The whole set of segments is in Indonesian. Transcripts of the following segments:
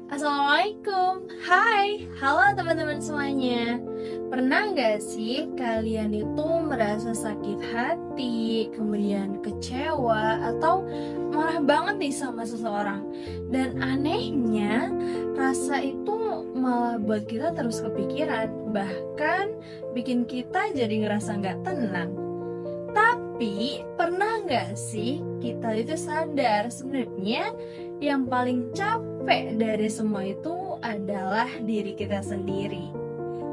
Assalamualaikum, hai, halo teman-teman semuanya. Pernah nggak sih kalian itu merasa sakit hati, kemudian kecewa, atau marah banget nih sama seseorang? Dan anehnya, rasa itu malah buat kita terus kepikiran, bahkan bikin kita jadi ngerasa nggak tenang. Tapi pernah nggak sih kita itu sadar sebenarnya yang paling capek dari semua itu adalah diri kita sendiri.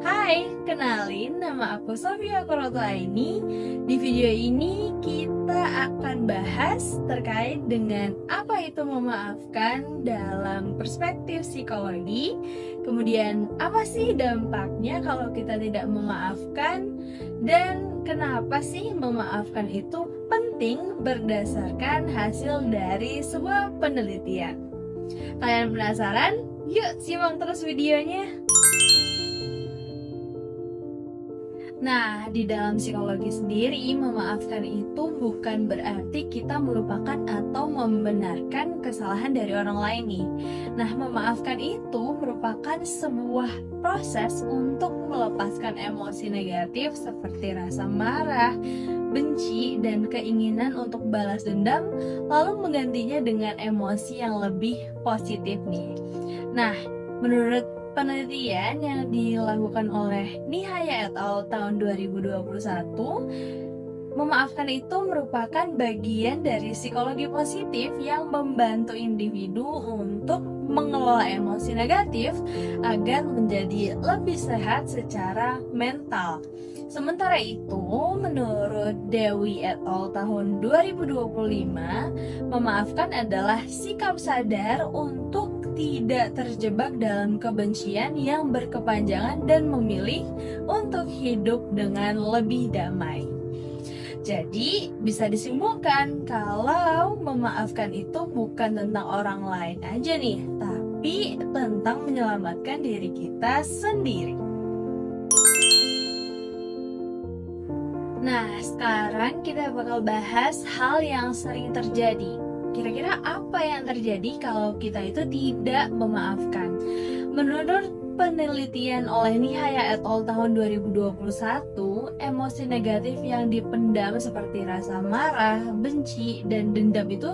Hai, kenalin nama aku Sofia Korotoaini. Di video ini kita akan bahas terkait dengan apa itu memaafkan dalam perspektif psikologi. Kemudian apa sih dampaknya kalau kita tidak memaafkan, dan kenapa sih memaafkan itu penting berdasarkan hasil dari sebuah penelitian. Kalian penasaran? Yuk simak terus videonya. Nah, di dalam psikologi sendiri, memaafkan itu bukan berarti kita melupakan atau membenarkan kesalahan dari orang lain nih. Nah, memaafkan itu merupakan sebuah proses untuk melepaskan emosi negatif seperti rasa marah, benci, dan keinginan untuk balas dendam, lalu menggantinya dengan emosi yang lebih positif nih. Nah, menurut penelitian yang dilakukan oleh Nihaya et al. Tahun 2021, memaafkan itu merupakan bagian dari psikologi positif yang membantu individu untuk mengelola emosi negatif agar menjadi lebih sehat secara mental. Sementara itu, menurut Dewi et al. Tahun 2025, memaafkan adalah sikap sadar untuk tidak terjebak dalam kebencian yang berkepanjangan dan memilih untuk hidup dengan lebih damai. Jadi, bisa disimpulkan kalau memaafkan itu bukan tentang orang lain aja nih, tapi tentang menyelamatkan diri kita sendiri. Nah, sekarang kita bakal bahas hal yang sering terjadi. Kira-kira apa yang terjadi kalau kita itu tidak memaafkan? Menurut penelitian oleh Nihaya et al. Tahun 2021, emosi negatif yang dipendam seperti rasa marah, benci, dan dendam itu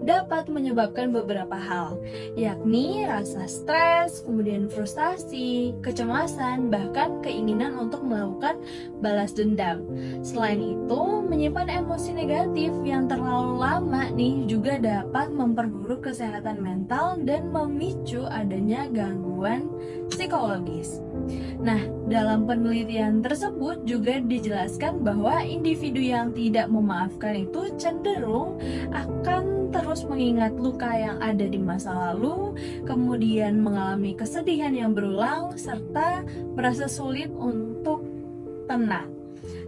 dapat menyebabkan beberapa hal, yakni rasa stres, kemudian frustasi, kecemasan, bahkan keinginan untuk melakukan balas dendam. Selain itu, menyimpan emosi negatif yang terlalu lama nih juga dapat memperburuk kesehatan mental dan memicu adanya gangguan psikologis. Nah, dalam penelitian tersebut juga dijelaskan bahwa individu yang tidak memaafkan itu cenderung akan terus mengingat luka yang ada di masa lalu, kemudian mengalami kesedihan yang berulang, serta merasa sulit untuk tenang.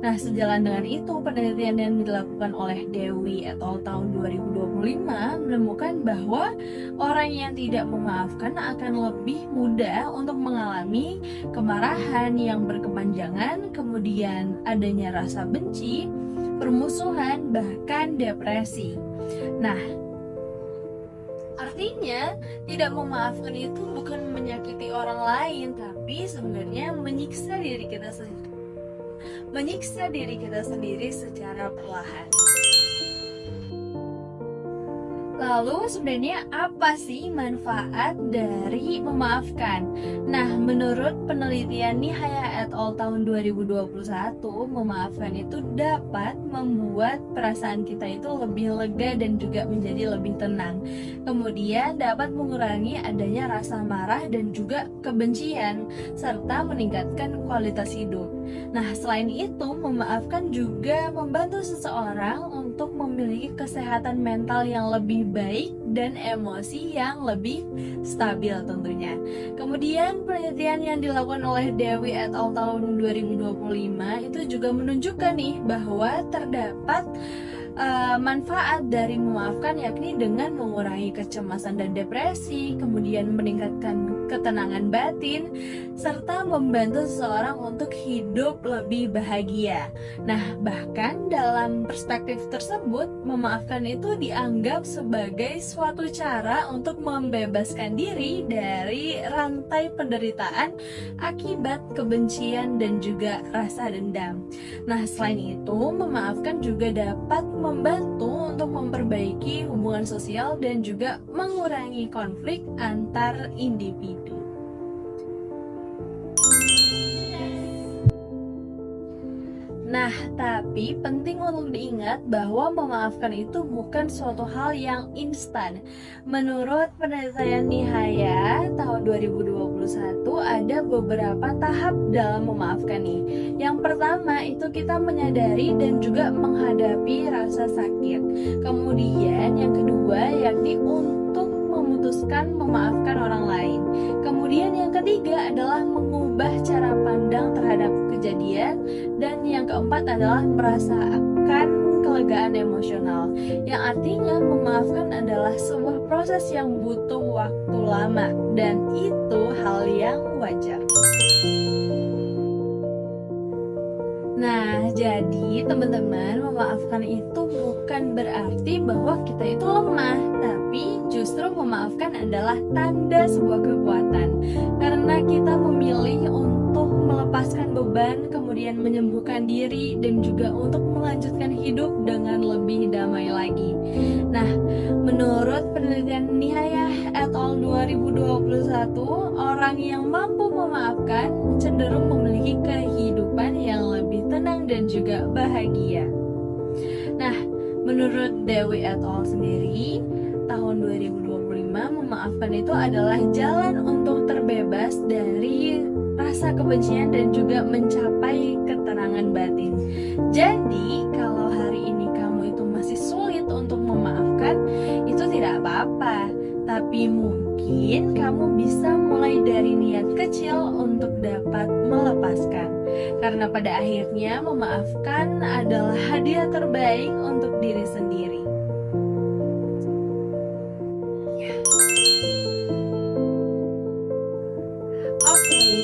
Nah, sejalan dengan itu, penelitian yang dilakukan oleh Dewi et al. Tahun 2025 menemukan bahwa orang yang tidak memaafkan akan lebih mudah untuk mengalami kemarahan yang berkepanjangan, kemudian adanya rasa benci, permusuhan, bahkan depresi. Nah, artinya tidak memaafkan itu bukan menyakiti orang lain, tapi sebenarnya menyiksa diri kita sendiri secara perlahan. Lalu sebenarnya apa sih manfaat dari memaafkan? Nah, menurut penelitian Nihaya et al. Tahun 2021, memaafkan itu dapat membuat perasaan kita itu lebih lega dan juga menjadi lebih tenang. Kemudian dapat mengurangi adanya rasa marah dan juga kebencian, serta meningkatkan kualitas hidup. Nah, selain itu, memaafkan juga membantu seseorang untuk memiliki kesehatan mental yang lebih baik dan emosi yang lebih stabil tentunya. Kemudian penelitian yang dilakukan oleh Dewi et al. Tahun 2025 itu juga menunjukkan nih bahwa terdapat manfaat dari memaafkan yakni dengan mengurangi kecemasan dan depresi, kemudian meningkatkan ketenangan batin, serta membantu seseorang untuk hidup lebih bahagia. Nah, bahkan dalam perspektif tersebut, memaafkan itu dianggap sebagai suatu cara untuk membebaskan diri dari rantai penderitaan akibat kebencian dan juga rasa dendam. Nah, selain itu, memaafkan juga dapat membantu untuk memperbaiki hubungan sosial dan juga mengurangi konflik antar individu. Nah, tapi penting untuk diingat bahwa memaafkan itu bukan suatu hal yang instan. Menurut penelitian Nihaya tahun 2021 ada beberapa tahap dalam memaafkan nih. Yang pertama itu kita menyadari dan juga menghadapi rasa sakit. Kemudian yang kedua yakni untuk memutuskan memaafkan orang lain. Kemudian yang ketiga adalah mengubah cara pandang terhadap kejadian, dan yang keempat adalah merasakan kelegaan emosional, yang artinya memaafkan adalah sebuah proses yang butuh waktu lama, dan itu hal yang wajar. Nah, jadi teman-teman, memaafkan itu bukan berarti bahwa kita itu lemah, tapi justru memaafkan adalah tanda sebuah kekuatan, karena kita memilih untuk melepaskan beban, kemudian menyembuhkan diri, dan juga untuk melanjutkan hidup dengan lebih damai lagi. Nah, menurut penelitian Nihaya et al. 2021, orang yang mampu memaafkan cenderung memiliki kehidupan yang lebih tenang dan juga bahagia. Nah, menurut Dewi et al. Sendiri, tahun 2025 memaafkan itu adalah jalan untuk terbebas dari rasa kebencian dan juga mencapai ketenangan batin. Jadi, kalau hari ini kamu itu masih sulit untuk memaafkan, itu tidak apa-apa. Tapi mungkin kamu bisa mulai dari niat kecil untuk dapat melepaskan. Karena pada akhirnya memaafkan adalah hadiah terbaik untuk diri sendiri.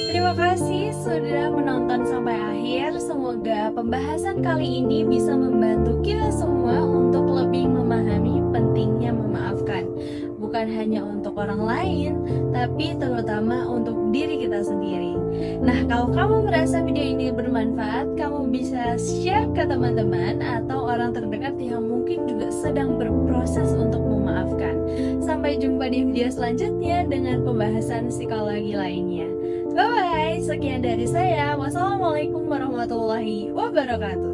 Terima kasih sudah menonton sampai akhir. Semoga pembahasan kali ini bisa membantu kita semua untuk lebih memahami pentingnya memaafkan. Bukan hanya untuk orang lain, tapi terutama untuk diri kita sendiri. Nah, kalau kamu merasa video ini bermanfaat, kamu bisa share ke teman-teman atau orang terdekat yang mungkin juga sedang berproses untuk memaafkan. Sampai jumpa di video selanjutnya dengan pembahasan psikologi lainnya. Bye-bye, sekian dari saya. Wassalamualaikum warahmatullahi wabarakatuh.